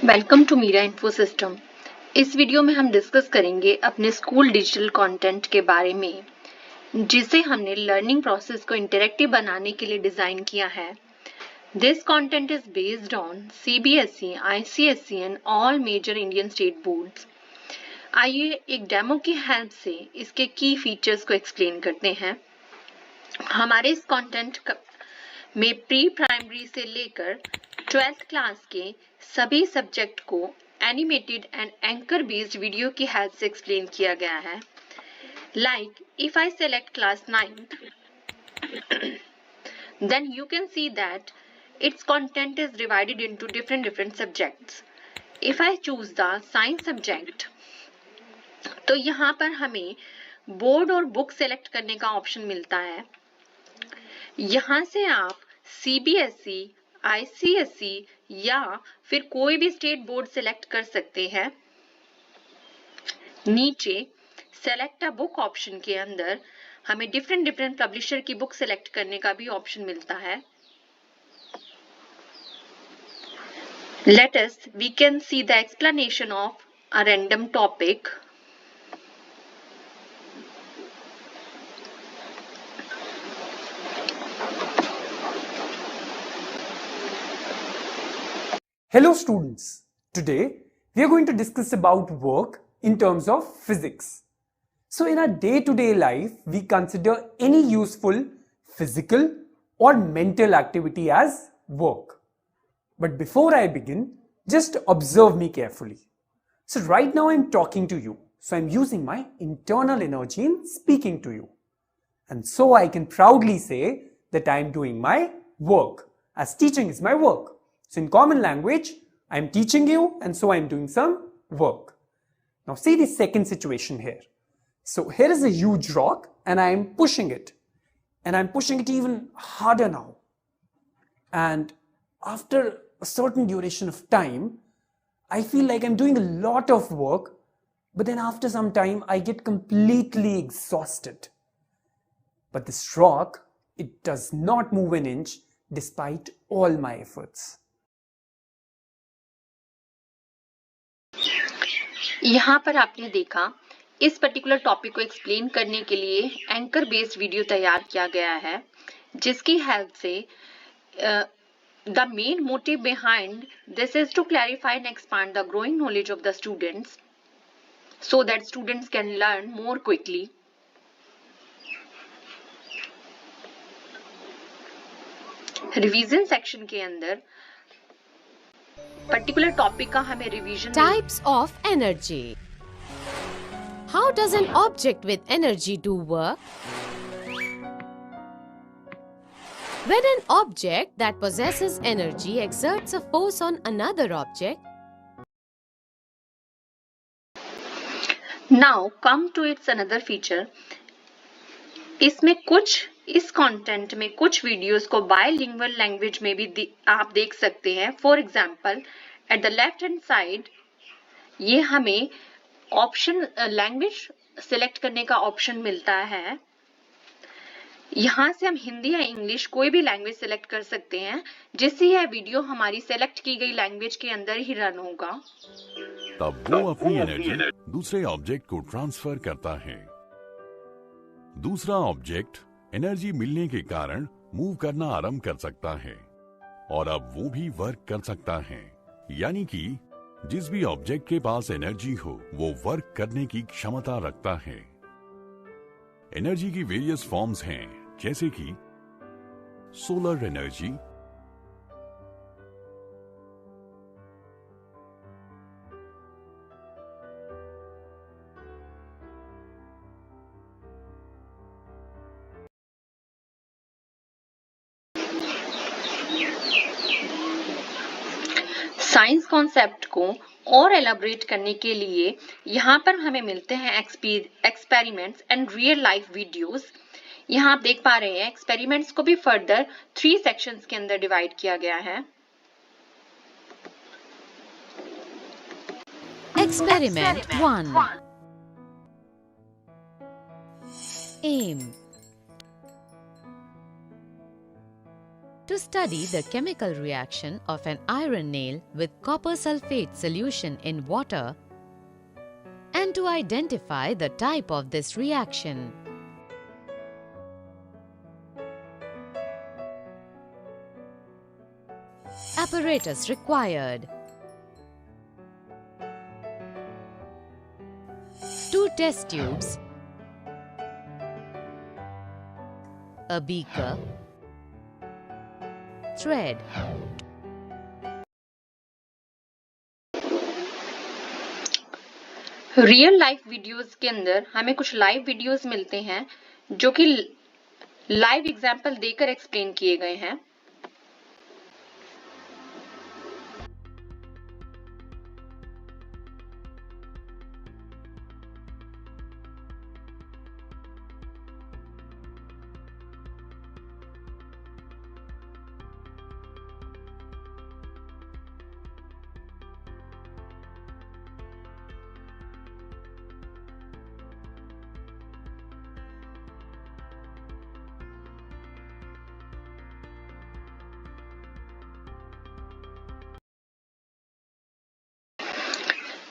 Welcome to Meera info system. इस video में हम डिस्कस करेंगे अपने स्कूल डिजिटल कंटेंट के बारे में, जिसे हमने लर्निंग प्रोसेस को इंटरेक्टिव बनाने के लिए डिजाइन किया है। This content is based on CBSE, ICSE and all major Indian state boards. आइए एक डेमो की हेल्प से इसके की फीचर्स को एक्सप्लेन करते हैं। हमारे इस कंटेंट में प्री प्राइमरी से लेकर 12th क्लास के सभी सब्जेक्ट को animated and anchor based video की हेल्प से एक्सप्लेन किया गया है। Like if I select class 9th, then you can see that its content is divided into different subjects. If I choose the science subject, तो यहाँ पर हमें board और बुक सेलेक्ट करने का ऑप्शन मिलता है। यहाँ से आप सीबीएसई, आईसीएसई या फिर कोई भी स्टेट बोर्ड सेलेक्ट कर सकते हैं। नीचे सेलेक्ट अ बुक ऑप्शन के अंदर हमें डिफरेंट पब्लिशर की बुक सेलेक्ट करने का भी ऑप्शन मिलता है। Let us we can see the explanation of a random topic. Hello students, today we are going to discuss about work in terms of physics. So in our day-to-day life, we consider any useful physical or mental activity as work. But before I begin, just observe me carefully. So right now I'm talking to you, so I'm using my internal energy in speaking to you. And so I can proudly say that I'm doing my work, as teaching is my work. So in common language, I'm teaching you and so I'm doing some work. Now see the second situation here. So here is a huge rock and I'm pushing it. And I'm pushing it even harder now. And after a certain duration of time, I feel like I'm doing a lot of work, but then after some time, I get completely exhausted. But this rock, it does not move an inch despite all my efforts. यहाँ पर आपने देखा इस particular topic को explain करने के लिए anchor based video तैयार किया गया है, जिसकी हेल्प से the main motive behind this is to clarify and expand the growing knowledge of the students so that students can learn more quickly. Revision section के अंदर पर्टिकुलर टॉपिक का हमें revision. Types of energy. How does an object with energy do work? When an object that possesses energy exerts a force on another object, Now come to its another feature. इसमें इस content में कुछ videos को bilingual language में भी आप देख सकते हैं। For example, at the left hand side ये हमें ऑप्शन लैंग्वेज सिलेक्ट करने का ऑप्शन मिलता है। यहाँ से हम हिंदी या इंग्लिश कोई भी लैंग्वेज सिलेक्ट कर सकते हैं, जिससे यह वीडियो हमारी सेलेक्ट की गई लैंग्वेज के अंदर ही रन होगा। तब वो अपनी एनर्जी दूसरे ऑब्जेक्ट को ट्रांसफर करता है। दूसरा ऑब्जेक्ट एनर्जी मिलने के कारण मूव करना आरंभ कर सकता है और अब वो भी वर्क कर सकता है। यानी कि जिस भी ऑब्जेक्ट के पास एनर्जी हो वो वर्क करने की क्षमता रखता है। एनर्जी की वेरियस फॉर्म्स हैं, जैसे कि सोलर एनर्जी, साइंस कॉन्सेप्ट को और एलाबोरेट करने के लिए यहाँ पर हमें मिलते हैं experiments and real life videos. यहाँ आप देख पा रहे हैं एक्सपेरिमेंट्स को भी फर्दर 3 सेक्शंस के अंदर डिवाइड किया गया है। Experiment 1. Aim. to study the chemical reaction of an iron nail with copper sulfate solution in water and to identify the type of this reaction. Apparatus required: 2 test tubes, a beaker, thread. Real life videos के अंदर हमें कुछ live videos मिलते हैं जो कि live example देकर explain किए गए हैं।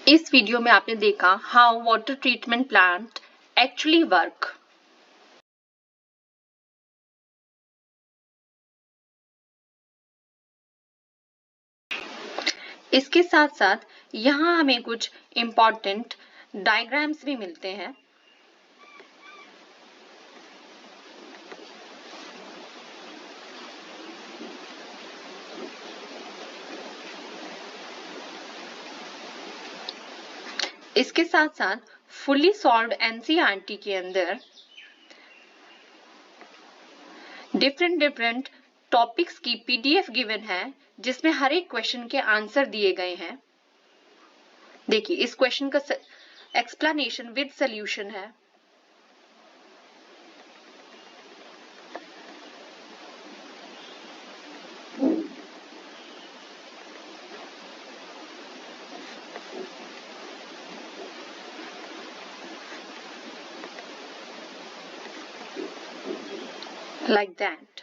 इस वीडियो में आपने देखा how water treatment plant actually work. इसके साथ साथ यहाँ हमें कुछ इम्पोर्टेंट डायग्राम्स भी मिलते हैं। इसके साथ साथ फुल्ली सॉल्व्ड एनसीईआरटी के अंदर डिफरेंट टॉपिक्स की पीडीएफ गिवन है जिसमें हर एक क्वेश्चन के आंसर दिए गए हैं। देखिए इस क्वेश्चन का एक्सप्लेनेशन विद सॉल्यूशन है। Like that.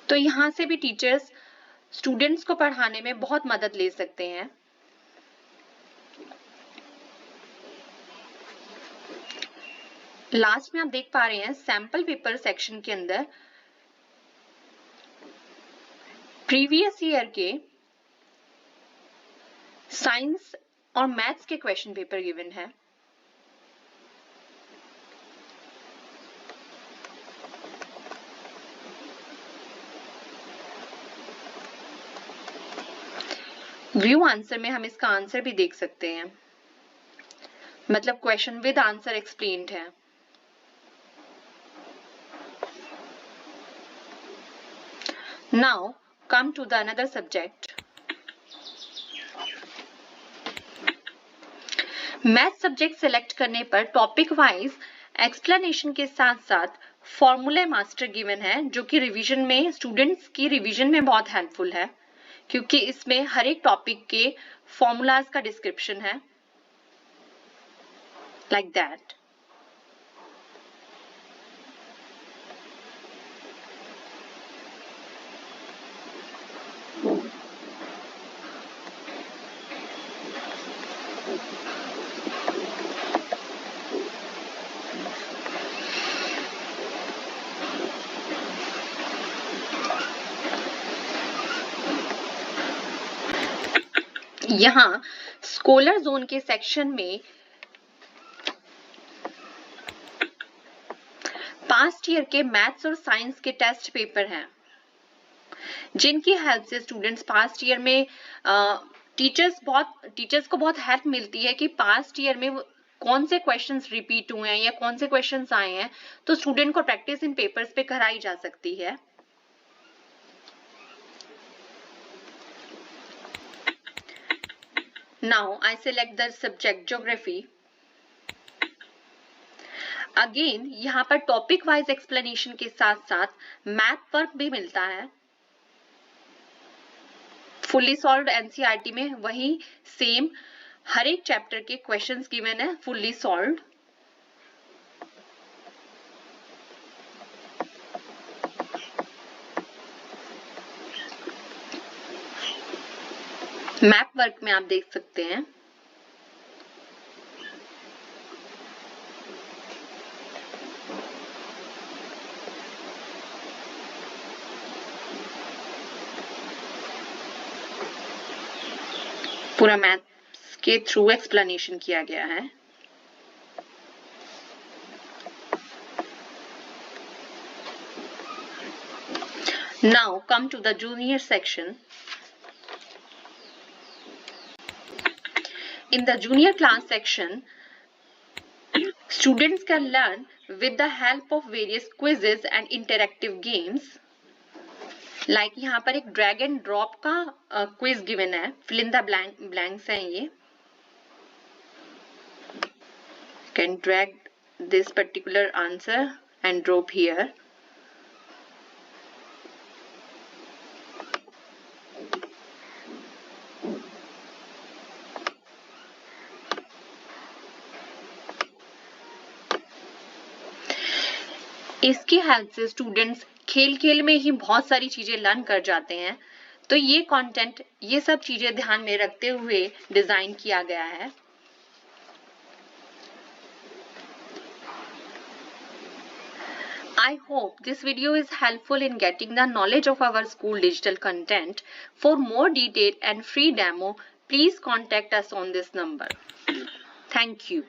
तो यहाँ से भी टीचर्स स्टूडेंट्स को पढ़ाने में बहुत मदद ले सकते हैं। लास्ट में आप देख पा रहे हैं सैंपल पेपर सेक्शन के अंदर प्रीवियस ईयर के साइंस और मैथ्स के क्वेश्चन पेपर गिवन है। व्यू आंसर में हम इसका आंसर भी देख सकते हैं, मतलब क्वेश्चन विद आंसर एक्सप्लेन्ड है। Now come to the another subject. Math subject select करने पर टॉपिक वाइज एक्सप्लेनेशन के साथ साथ फॉर्मूले मास्टर गिवन है जो कि रिवीजन में स्टूडेंट्स की रिवीजन में बहुत हेल्पफुल है क्योंकि इसमें हर एक टॉपिक के फॉर्मूलाज का डिस्क्रिप्शन है। Like that. यहाँ स्कॉलर जोन के सेक्शन में पास्ट ईयर के मैथ्स और साइंस के टेस्ट पेपर हैं जिनकी हेल्प से स्टूडेंट्स पास्ट ईयर में टीचर्स को बहुत हेल्प मिलती है कि पास्ट ईयर में कौन से क्वेश्चंस रिपीट हुए हैं या कौन से क्वेश्चंस आए हैं, तो स्टूडेंट को प्रैक्टिस इन पेपर्स पे कराई जा सकती है। Now I select the subject geography. Again यहाँ पर टॉपिक वाइज एक्सप्लेनेशन के साथ साथ मैथ वर्क भी मिलता है। फुल्ली सॉल्व्ड एनसीईआरटी में वही सेम हर एक चैप्टर के क्वेश्चंस गिवन है फुल्ली सॉल्व्ड। मैप वर्क में आप देख सकते हैं पूरा मैथ्स के थ्रू एक्सप्लेनेशन किया गया है। Now come to the junior section. In the junior class section, students can learn with the help of various quizzes and interactive games. Like यहाँ पर एक drag and drop का quiz given है, fill in the blanks हैं ये. You can drag this particular answer and drop here. इसकी help से students खेल खेल में ही बहुत सारी चीजें लर्न कर जाते हैं। तो ये कंटेंट ये सब चीजें ध्यान में रखते हुए डिजाइन किया गया है। I hope this video is helpful in getting the knowledge of our school digital content. For more detailed and free demo, please contact us on this number. Thank you.